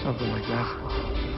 something like that.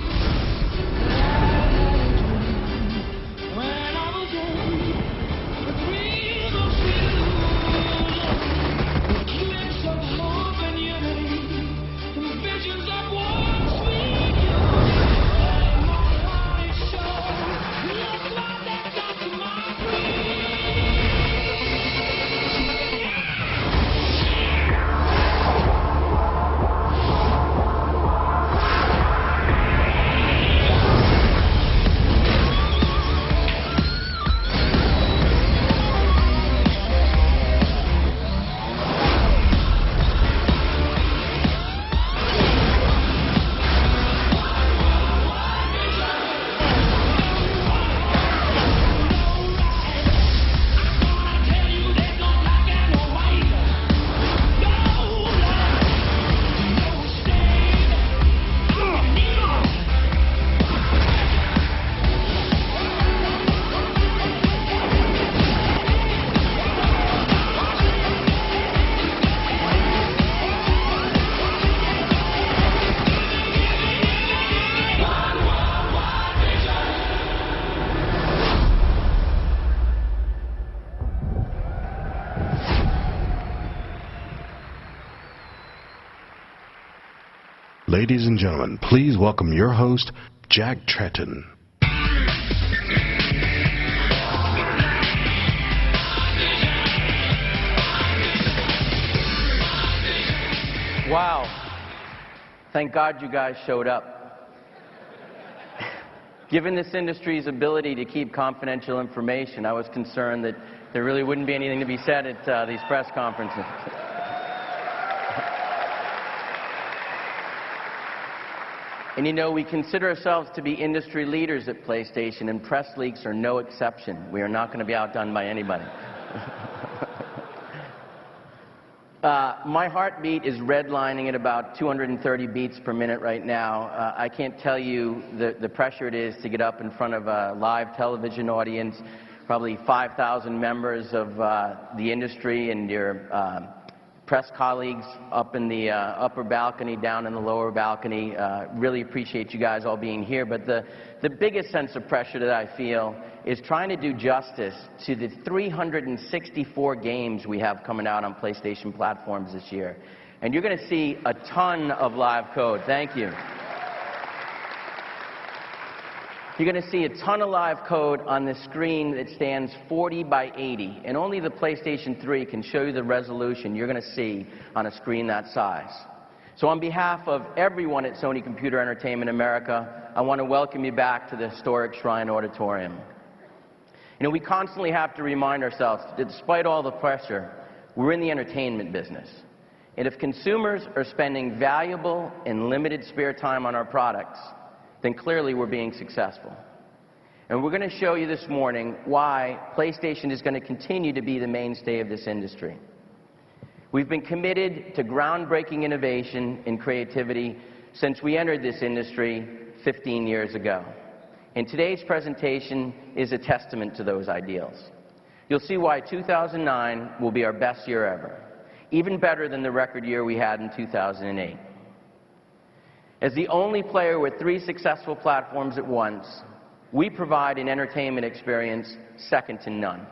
Ladies and gentlemen, please welcome your host, Jack Tretton. Wow. Thank God you guys showed up. Given this industry's ability to keep confidential information, I was concerned that there really wouldn't be anything to be said at these press conferences. And you know, we consider ourselves to be industry leaders at PlayStation, and press leaks are no exception. We are not going to be outdone by anybody. My heartbeat is redlining at about 230 beats per minute right now. I can't tell you the pressure it is to get up in front of a live television audience, probably 5,000 members of the industry and your press colleagues up in the upper balcony, down in the lower balcony. Really appreciate you guys all being here. But the biggest sense of pressure that I feel is trying to do justice to the 364 games we have coming out on PlayStation platforms this year. And you're going to see a ton of live code. Thank you. You're going to see a ton of live code on this screen that stands 40 by 80, and only the PlayStation 3 can show you the resolution you're going to see on a screen that size. So on behalf of everyone at Sony Computer Entertainment America, I want to welcome you back to the historic Shrine Auditorium. You know, we constantly have to remind ourselves that despite all the pressure, we're in the entertainment business. And if consumers are spending valuable and limited spare time on our products, then clearly we're being successful. And we're going to show you this morning why PlayStation is going to continue to be the mainstay of this industry. We've been committed to groundbreaking innovation and creativity since we entered this industry 15 years ago. And today's presentation is a testament to those ideals. You'll see why 2009 will be our best year ever, even better than the record year we had in 2008. As the only player with 3 successful platforms at once, we provide an entertainment experience second to none.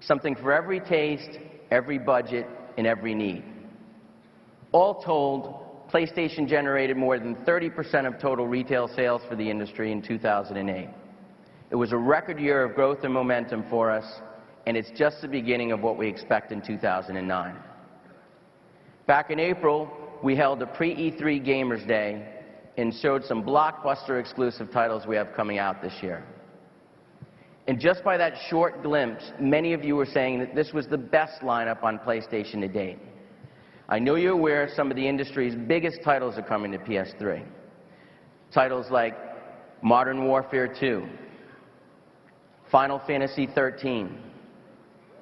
Something for every taste, every budget, and every need. All told, PlayStation generated more than 30% of total retail sales for the industry in 2008. It was a record year of growth and momentum for us, and it's just the beginning of what we expect in 2009. Back in April, we held a pre-E3 Gamers Day and showed some blockbuster exclusive titles we have coming out this year. And just by that short glimpse, many of you were saying that this was the best lineup on PlayStation to date. I know you're aware some of the industry's biggest titles are coming to PS3. Titles like Modern Warfare 2, Final Fantasy 13,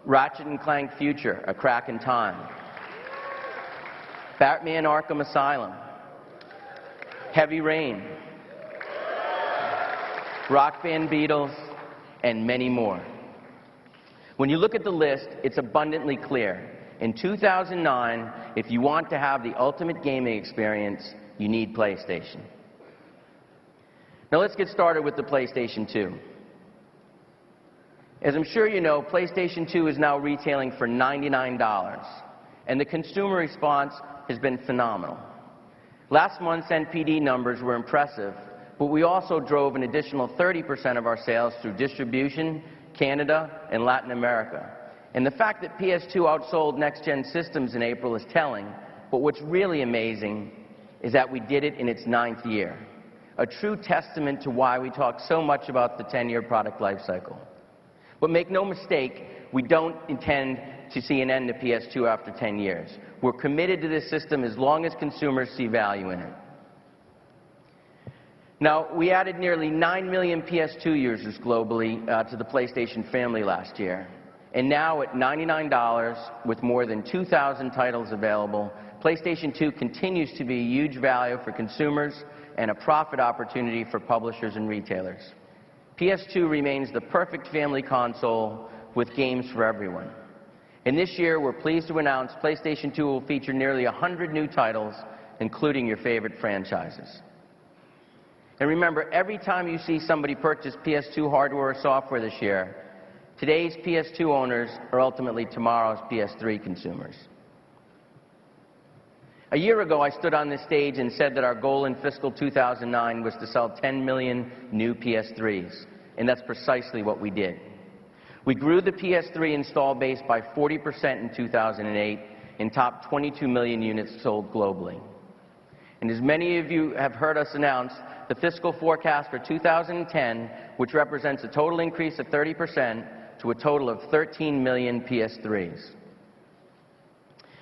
Ratchet & Clank Future, A Crack in Time, Batman Arkham Asylum, Heavy Rain, Rock Band Beatles, and many more. When you look at the list, it's abundantly clear. In 2009, if you want to have the ultimate gaming experience, you need PlayStation. Now let's get started with the PlayStation 2. As I'm sure you know, PlayStation 2 is now retailing for $99, and the consumer response has been phenomenal. Last month's NPD numbers were impressive, but we also drove an additional 30% of our sales through distribution, Canada, and Latin America. And the fact that PS2 outsold next-gen systems in April is telling, but what's really amazing is that we did it in its 9th year, a true testament to why we talk so much about the 10-year product life cycle. But make no mistake, we don't intend to see an end to PS2 after 10 years. We're committed to this system as long as consumers see value in it. Now, we added nearly 9 million PS2 users globally to the PlayStation family last year. And now at $99, with more than 2,000 titles available, PlayStation 2 continues to be a huge value for consumers and a profit opportunity for publishers and retailers. PS2 remains the perfect family console with games for everyone. And this year, we're pleased to announce PlayStation 2 will feature nearly 100 new titles, including your favorite franchises. And remember, every time you see somebody purchase PS2 hardware or software this year, today's PS2 owners are ultimately tomorrow's PS3 consumers. A year ago, I stood on this stage and said that our goal in fiscal 2009 was to sell 10 million new PS3s, and that's precisely what we did. We grew the PS3 install base by 40% in 2008 and topped 22 million units sold globally. And as many of you have heard us announce, the fiscal forecast for 2010, which represents a total increase of 30% to a total of 13 million PS3s.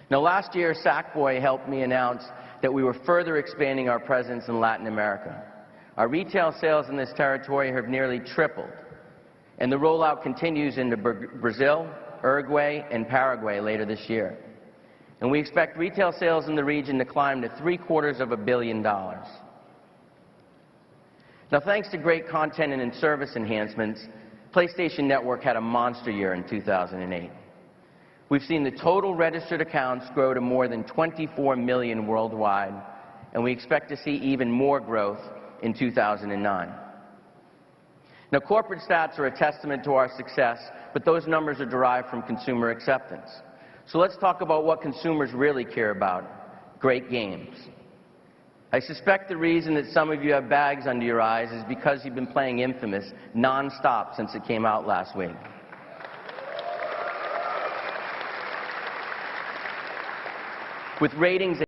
Now, last year, Sackboy helped me announce that we were further expanding our presence in Latin America. Our retail sales in this territory have nearly tripled, and the rollout continues into Brazil, Uruguay, and Paraguay later this year. And we expect retail sales in the region to climb to $750 million. Now, thanks to great content and service enhancements, PlayStation Network had a monster year in 2008. We've seen the total registered accounts grow to more than 24 million worldwide, and we expect to see even more growth in 2009. Now, corporate stats are a testament to our success, but those numbers are derived from consumer acceptance. So let's talk about what consumers really care about: great games. I suspect the reason that some of you have bags under your eyes is because you've been playing Infamous non-stop since it came out last week. With ratings